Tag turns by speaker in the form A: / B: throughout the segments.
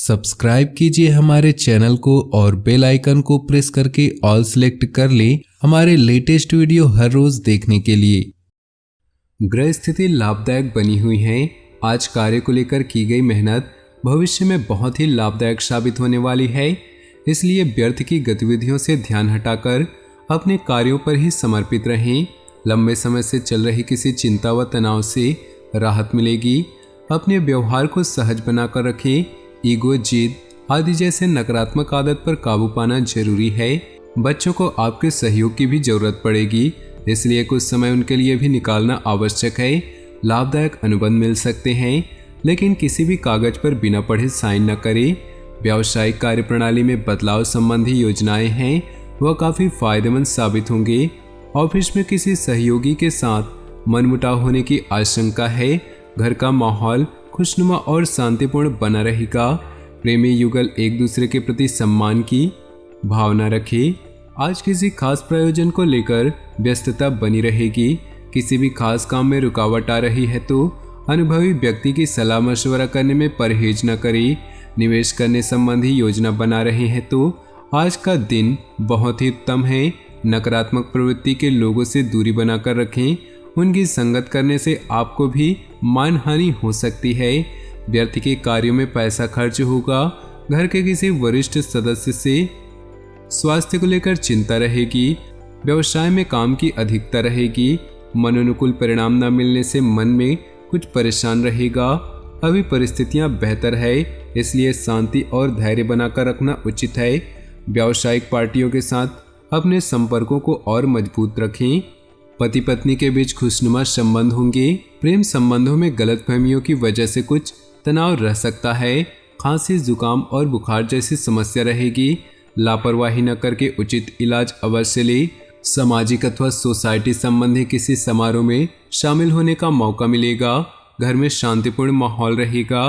A: Subscribe कीजिए हमारे channel को और बेल आइकन को प्रेस करके ऑल सेलेक्ट कर लें हमारे लेटेस्ट वीडियो हर रोज देखने के लिए। ग्रह स्थिति लाभदायक बनी हुई है। आज कार्य को लेकर की गई मेहनत भविष्य में बहुत ही लाभदायक साबित होने वाली है। इसलिए व्यर्थ की गतिविधियों से ध्यान हटाकर अपने कार्यों पर ही समर्पित रहें। लंबे समय से चल रही किसी चिंता व तनाव से राहत मिलेगी। अपने व्यवहार को सहज बनाकर रखें। ईगो, जिद आदि जैसे नकारात्मक आदत पर काबू पाना जरूरी है। बच्चों को आपके सहयोग की भी जरूरत पड़ेगी, इसलिए कुछ समय उनके लिए भी निकालना आवश्यक है। लाभदायक अनुबंध मिल सकते हैं, लेकिन किसी भी कागज पर बिना पढ़े साइन न करें। व्यावसायिक कार्यप्रणाली में बदलाव संबंधी योजनाएं हैं, वह काफ़ी फायदेमंद साबित होंगे। ऑफिस में किसी सहयोगी के साथ मनमुटाव होने की आशंका है। घर का माहौल खुशनुमा और शांतिपूर्ण बना रहेगा। प्रेमी युगल एक दूसरे के प्रति सम्मान की भावना रखें। आज किसी खास प्रयोजन को लेकर व्यस्तता बनी रहेगी। किसी भी खास काम में रुकावट आ रही है तो अनुभवी व्यक्ति की सलाह मशवरा करने में परहेज न करें। निवेश करने संबंधी योजना बना रहे हैं तो आज का दिन बहुत ही उत्तम है। नकारात्मक प्रवृत्ति के लोगों से दूरी बनाकर रखें। उनकी संगत करने से आपको भी मानहानि हो सकती है। व्यर्थ के कार्यों में पैसा खर्च होगा। घर के किसी वरिष्ठ सदस्य से स्वास्थ्य को लेकर चिंता रहेगी। व्यवसाय में काम की अधिकता रहेगी। मनोनुकूल परिणाम न मिलने से मन में कुछ परेशान रहेगा। अभी परिस्थितियां बेहतर है, इसलिए शांति और धैर्य बनाकर रखना उचित है। व्यावसायिक पार्टियों के साथ अपने संपर्कों को और मजबूत रखें। पति पत्नी के बीच खुशनुमा संबंध होंगे। प्रेम संबंधों में गलतफहमियों की वजह से कुछ तनाव रह सकता है। खांसी, जुकाम और बुखार जैसी समस्या रहेगी। लापरवाही न करके उचित इलाज अवश्य ले। सामाजिक अथवा सोसाइटी संबंधी किसी समारोह में शामिल होने का मौका मिलेगा। घर में शांतिपूर्ण माहौल रहेगा।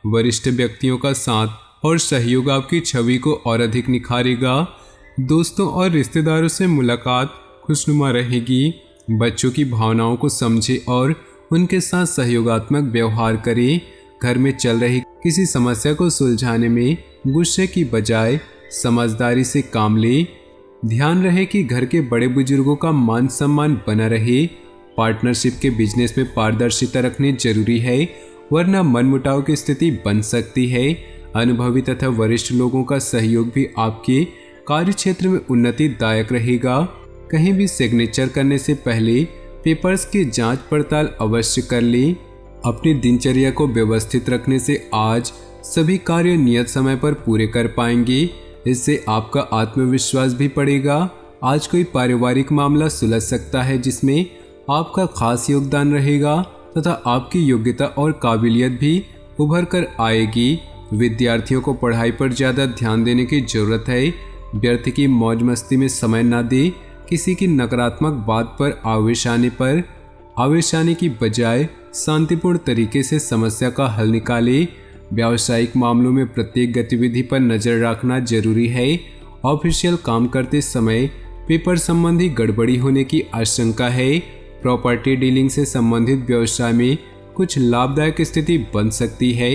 A: वरिष्ठ व्यक्तियों का साथ और सहयोग आपकी छवि को और अधिक निखारेगा। दोस्तों और रिश्तेदारों से मुलाकात खुशनुमा रहेगी। बच्चों की भावनाओं को समझे और उनके साथ सहयोगात्मक व्यवहार करें। घर में चल रही किसी समस्या को सुलझाने में गुस्से की बजाय समझदारी से काम ले। ध्यान रहे कि घर के बड़े बुजुर्गों का मान सम्मान बना रहे। पार्टनरशिप के बिजनेस में पारदर्शिता रखनी जरूरी है, वरना मनमुटाव की स्थिति बन सकती है। अनुभवी तथा वरिष्ठ लोगों का सहयोग भी आपके कार्य क्षेत्र में उन्नतिदायक रहेगा। कहीं भी सिग्नेचर करने से पहले पेपर्स की जांच पड़ताल अवश्य कर लें। अपनी दिनचर्या को व्यवस्थित रखने से आज सभी कार्य नियत समय पर पूरे कर पाएंगे। इससे आपका आत्मविश्वास भी बढ़ेगा। आज कोई पारिवारिक मामला सुलझ सकता है जिसमें आपका खास योगदान रहेगा तथा आपकी योग्यता और काबिलियत भी उभर कर आएगी। विद्यार्थियों को पढ़ाई पर ज़्यादा ध्यान देने की जरूरत है। व्यर्थ की मौज मस्ती में समय न दे। किसी की नकारात्मक बात पर आवेश आने की बजाय शांतिपूर्ण तरीके से समस्या का हल निकालें। व्यावसायिक मामलों में प्रत्येक गतिविधि पर नजर रखना जरूरी है। ऑफिशियल काम करते समय पेपर संबंधी गड़बड़ी होने की आशंका है। प्रॉपर्टी डीलिंग से संबंधित व्यवसाय में कुछ लाभदायक स्थिति बन सकती है।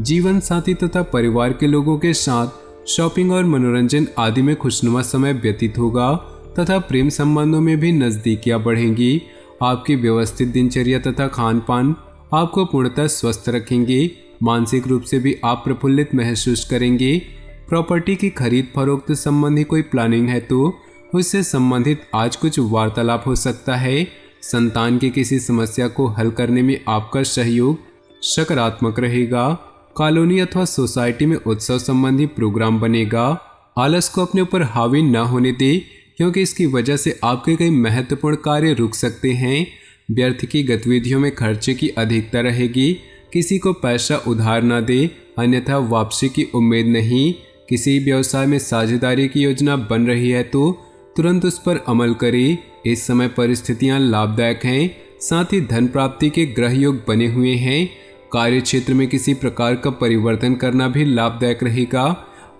A: जीवन साथी तथा परिवार के लोगों के साथ शॉपिंग और मनोरंजन आदि में खुशनुमा समय व्यतीत होगा तथा प्रेम संबंधों में भी नजदीकियां बढ़ेंगी। आपकी व्यवस्थित दिनचर्या तथा खान पान आपको पूर्णतः स्वस्थ रखेंगे। मानसिक रूप से भी आप प्रफुल्लित महसूस करेंगे। प्रॉपर्टी की खरीद फरोख्त संबंधी कोई प्लानिंग है तो उससे संबंधित आज कुछ वार्तालाप हो सकता है। संतान की किसी समस्या को हल करने में आपका सहयोग सकारात्मक रहेगा। कॉलोनी अथवा सोसाइटी में उत्सव संबंधी प्रोग्राम बनेगा। आलस को अपने ऊपर हावी न होने दे, क्योंकि इसकी वजह से आपके कई महत्वपूर्ण कार्य रुक सकते हैं। व्यर्थ की गतिविधियों में खर्चे की अधिकता रहेगी। किसी को पैसा उधार न दे, अन्यथा वापसी की उम्मीद नहीं। किसी व्यवसाय में साझेदारी की योजना बन रही है तो तुरंत उस पर अमल करें। इस समय परिस्थितियां लाभदायक हैं, साथ ही धन प्राप्ति के ग्रह योग बने हुए हैं। कार्य क्षेत्र में किसी प्रकार का परिवर्तन करना भी लाभदायक रहेगा।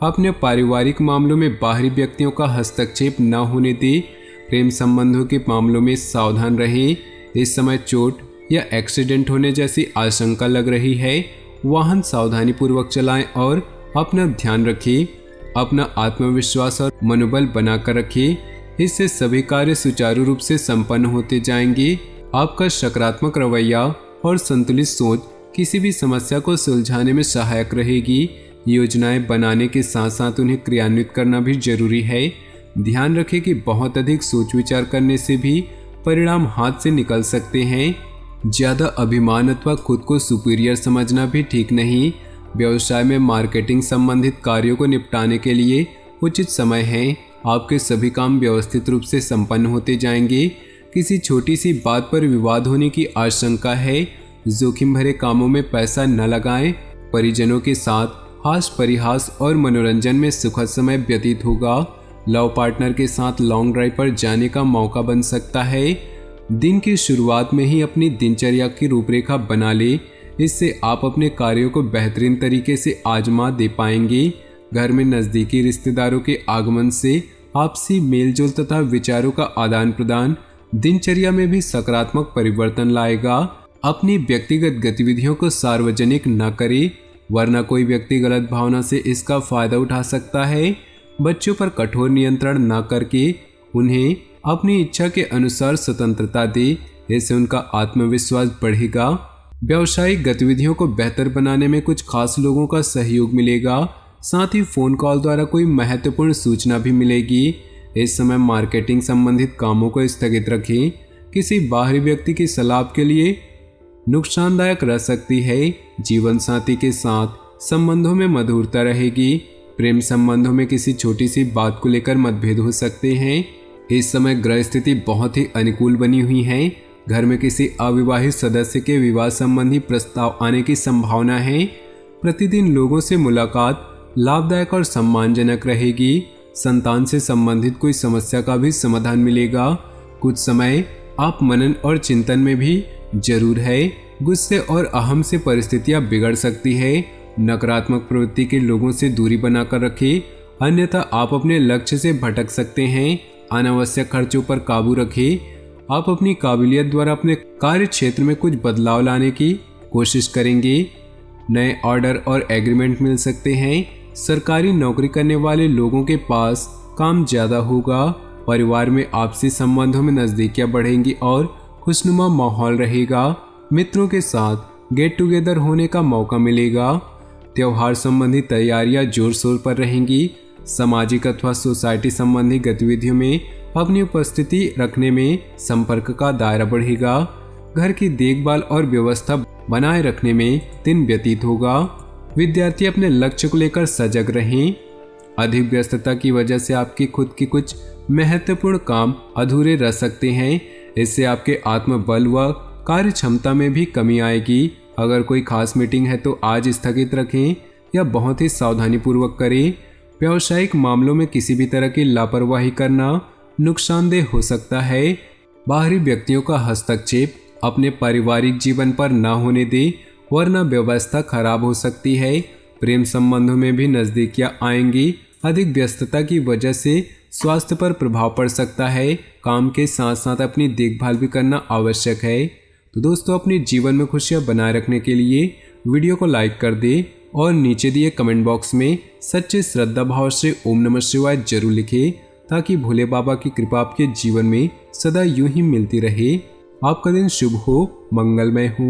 A: अपने पारिवारिक मामलों में बाहरी व्यक्तियों का हस्तक्षेप न होने दें। प्रेम संबंधों के मामलों में सावधान रहें। इस समय चोट या एक्सीडेंट होने जैसी आशंका लग रही है। वाहन सावधानीपूर्वक चलाएं और अपना ध्यान रखिए, अपना आत्मविश्वास और मनोबल बनाकर रखिए। इससे सभी कार्य सुचारू रूप से संपन्न होते जाएंगे। आपका सकारात्मक रवैया और संतुलित सोच किसी भी समस्या को सुलझाने में सहायक रहेगी। योजनाएं बनाने के साथ साथ उन्हें क्रियान्वित करना भी जरूरी है। ध्यान रखें कि बहुत अधिक सोच विचार करने से भी परिणाम हाथ से निकल सकते हैं। ज़्यादा अभिमान अथवा खुद को सुपीरियर समझना भी ठीक नहीं। व्यवसाय में मार्केटिंग संबंधित कार्यों को निपटाने के लिए उचित समय है। आपके सभी काम व्यवस्थित रूप से संपन्न होते जाएंगे। किसी छोटी सी बात पर विवाद होने की आशंका है। जोखिम भरे कामों में पैसा न लगाएं। परिजनों के साथ हास परिहास और मनोरंजन में सुखद समय व्यतीत होगा। लव पार्टनर के साथ लॉन्ग ड्राइव पर जाने का मौका बन सकता है। दिन की शुरुआत में ही अपनी दिनचर्या की रूपरेखा बना ले। इससे आप अपने कार्यों को बेहतरीन तरीके से आजमा दे पाएंगे। घर में नज़दीकी रिश्तेदारों के आगमन से आपसी मेलजोल तथा विचारों का आदान प्रदान दिनचर्या में भी सकारात्मक परिवर्तन लाएगा। अपनी व्यक्तिगत गतिविधियों को सार्वजनिक न करें, वरना कोई व्यक्ति गलत भावना से इसका फायदा उठा सकता है। बच्चों पर कठोर नियंत्रण न करके उन्हें अपनी इच्छा के अनुसार स्वतंत्रता दे। इससे उनका आत्मविश्वास बढ़ेगा। व्यावसायिक गतिविधियों को बेहतर बनाने में कुछ खास लोगों का सहयोग मिलेगा। साथ ही फोन कॉल द्वारा कोई महत्वपूर्ण सूचना भी मिलेगी। इस समय मार्केटिंग संबंधित कामों को स्थगित रखें। किसी बाहरी व्यक्ति की सलाह के लिए नुकसानदायक रह सकती है। जीवन साथी के साथ संबंधों में मधुरता रहेगी। प्रेम संबंधों में किसी छोटी सी बात को लेकर मतभेद हो सकते हैं। इस समय ग्रह स्थिति बहुत ही अनुकूल बनी हुई है। घर में किसी अविवाहित सदस्य के विवाह संबंधी प्रस्ताव आने की संभावना है। प्रतिदिन लोगों से मुलाकात लाभदायक और सम्मानजनक रहेगी। संतान से संबंधित कोई समस्या का भी समाधान मिलेगा। कुछ समय आप मनन और चिंतन में भी जरूर है। गुस्से और अहम से परिस्थितियां बिगड़ सकती है। नकारात्मक प्रवृत्ति के लोगों से दूरी बनाकर रखें, अन्यथा आप अपने लक्ष्य से भटक सकते हैं। अनावश्यक खर्चों पर काबू रखें। आप अपनी काबिलियत द्वारा अपने कार्य क्षेत्र में कुछ बदलाव लाने की कोशिश करेंगे। नए ऑर्डर और एग्रीमेंट मिल सकते हैं। सरकारी नौकरी करने वाले लोगों के पास काम ज्यादा होगा। परिवार में आपसी संबंधों में नजदीकियां बढ़ेंगी और खुशनुमा माहौल रहेगा। मित्रों के साथ गेट टुगेदर होने का मौका मिलेगा। त्योहार संबंधी तैयारियां जोर शोर पर रहेंगी। सामाजिक अथवा सोसाइटी संबंधी गतिविधियों में अपनी उपस्थिति रखने में संपर्क का दायरा बढ़ेगा। घर की देखभाल और व्यवस्था बनाए रखने में दिन व्यतीत होगा। विद्यार्थी अपने लक्ष्य को लेकर सजग रहें। अधिक व्यस्तता की वजह से आपकी खुद की कुछ महत्वपूर्ण काम अधूरे रह सकते हैं। इससे आपके आत्मबल व कार्य क्षमता में भी कमी आएगी। अगर कोई खास मीटिंग है तो आज स्थगित रखें या बहुत ही सावधानी पूर्वक करें। व्यावसायिक मामलों में किसी भी तरह की लापरवाही करना नुकसानदेह हो सकता है। बाहरी व्यक्तियों का हस्तक्षेप अपने पारिवारिक जीवन पर न होने दें, वरना व्यवस्था खराब हो सकती है। प्रेम संबंधों में भी नजदीकियां आएंगी। अधिक व्यस्तता की वजह से स्वास्थ्य पर प्रभाव पड़ सकता है। काम के साथ साथ अपनी देखभाल भी करना आवश्यक है। तो दोस्तों, अपने जीवन में खुशियां बनाए रखने के लिए वीडियो को लाइक कर दें और नीचे दिए कमेंट बॉक्स में सच्चे श्रद्धा भाव से ओम नमः शिवाय जरूर लिखें, ताकि भोले बाबा की कृपा आपके जीवन में सदा यूं ही मिलती रहे। आपका दिन शुभ हो, मंगलमय हो।